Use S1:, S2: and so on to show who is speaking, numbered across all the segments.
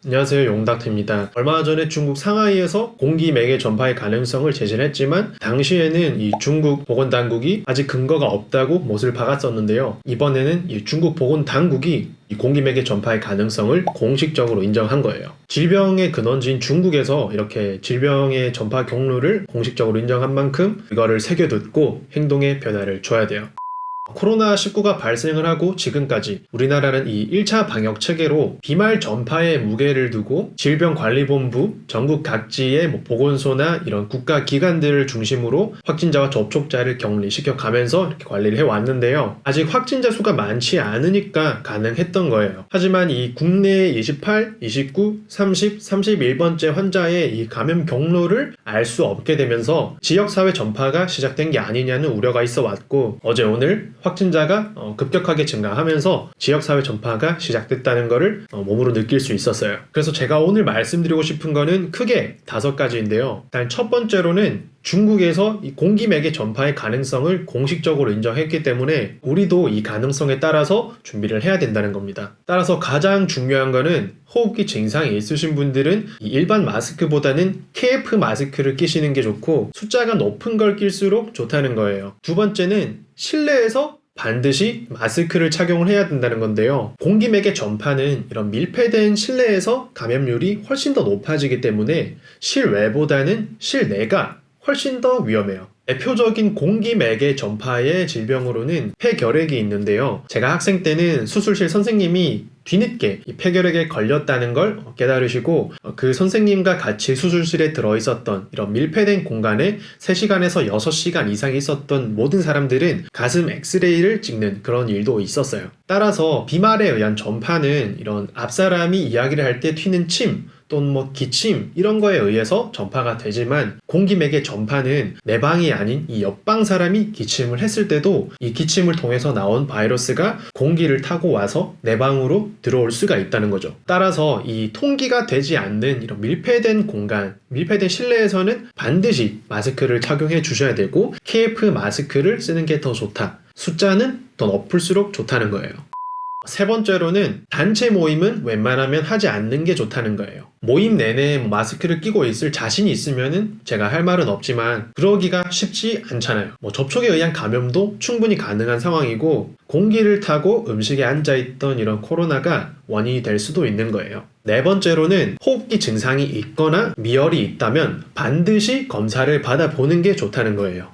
S1: 안녕하세요, 용닥터입니다. 얼마 전에 중국 상하이에서 공기 매개 전파의 가능성을 제시를 했지만 당시에는 이 중국 보건당국이 아직 근거가 없다고 못을 박았었는데요. 이번에는 이 중국 보건당국이 이 공기 매개 전파의 가능성을 공식적으로 인정한 거예요. 질병의 근원지인 중국에서 이렇게 질병의 전파 경로를 공식적으로 인정한 만큼 이거를 새겨듣고 행동의 변화를 줘야 돼요. 코로나19가 발생을 하고 지금까지 우리나라는 이 1차 방역 체계로 비말 전파에 무게를 두고 질병관리본부, 전국 각지의 보건소나 이런 국가기관들을 중심으로 확진자와 접촉자를 격리시켜 가면서 이렇게 관리를 해왔는데요. 아직 확진자 수가 많지 않으니까 가능했던 거예요. 하지만 이 국내 28, 29, 30, 31번째 환자의 이 감염 경로를 알 수 없게 되면서 지역사회 전파가 시작된 게 아니냐는 우려가 있어 왔고, 어제 오늘 확진자가 급격하게 증가하면서 지역사회 전파가 시작됐다는 것을 몸으로 느낄 수 있었어요. 그래서 제가 오늘 말씀드리고 싶은 거는 크게 5가지인데요. 일단 첫 번째로는 중국에서 이 공기매개 전파의 가능성을 공식적으로 인정했기 때문에 우리도 이 가능성에 따라서 준비를 해야 된다는 겁니다. 따라서 가장 중요한 거는 호흡기 증상이 있으신 분들은 이 일반 마스크보다는 KF 마스크를 끼시는 게 좋고, 숫자가 높은 걸 낄수록 좋다는 거예요. 두 번째는 실내에서 반드시 마스크를 착용을 해야 된다는 건데요. 공기매개 전파는 이런 밀폐된 실내에서 감염률이 훨씬 더 높아지기 때문에 실외보다는 실내가 훨씬 더 위험해요. 대표적인 공기매개 전파의 질병으로는 폐결핵이 있는데요. 제가 학생 때는 수술실 선생님이 뒤늦게 이 폐결핵에 걸렸다는 걸 깨달으시고 그 선생님과 같이 수술실에 들어있었던 이런 밀폐된 공간에 3시간에서 6시간 이상 있었던 모든 사람들은 가슴 엑스레이를 찍는 그런 일도 있었어요. 따라서 비말에 의한 전파는 이런 앞사람이 이야기를 할 때 튀는 침 또는 기침 이런 거에 의해서 전파가 되지만, 공기매개 전파는 내 방이 아닌 이 옆방 사람이 기침을 했을 때도 이 기침을 통해서 나온 바이러스가 공기를 타고 와서 내 방으로 들어올 수가 있다는 거죠. 따라서 이 통기가 되지 않는 이런 밀폐된 공간, 밀폐된 실내에서는 반드시 마스크를 착용해 주셔야 되고, KF 마스크를 쓰는 게 더 좋다. 숫자는 더 높을수록 좋다는 거예요. 세 번째로는 단체 모임은 웬만하면 하지 않는 게 좋다는 거예요. 모임 내내 마스크를 끼고 있을 자신이 있으면은 제가 할 말은 없지만 그러기가 쉽지 않잖아요. 접촉에 의한 감염도 충분히 가능한 상황이고, 공기를 타고 음식에 앉아있던 이런 코로나가 원인이 될 수도 있는 거예요. 네 번째로는 호흡기 증상이 있거나 미열이 있다면 반드시 검사를 받아보는 게 좋다는 거예요.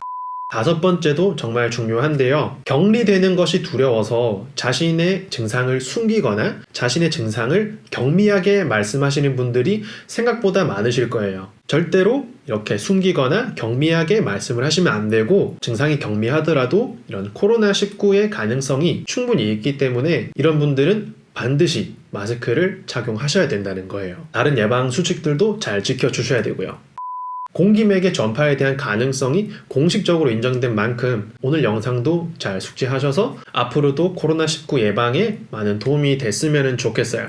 S1: 5번째도 정말 중요한데요. 격리되는 것이 두려워서 자신의 증상을 숨기거나 자신의 증상을 경미하게 말씀하시는 분들이 생각보다 많으실 거예요. 절대로 이렇게 숨기거나 경미하게 말씀을 하시면 안 되고, 증상이 경미하더라도 이런 코로나19의 가능성이 충분히 있기 때문에 이런 분들은 반드시 마스크를 착용하셔야 된다는 거예요. 다른 예방 수칙들도 잘 지켜주셔야 되고요. 공기매개 전파에 대한 가능성이 공식적으로 인정된 만큼 오늘 영상도 잘 숙지하셔서 앞으로도 코로나19 예방에 많은 도움이 됐으면 좋겠어요.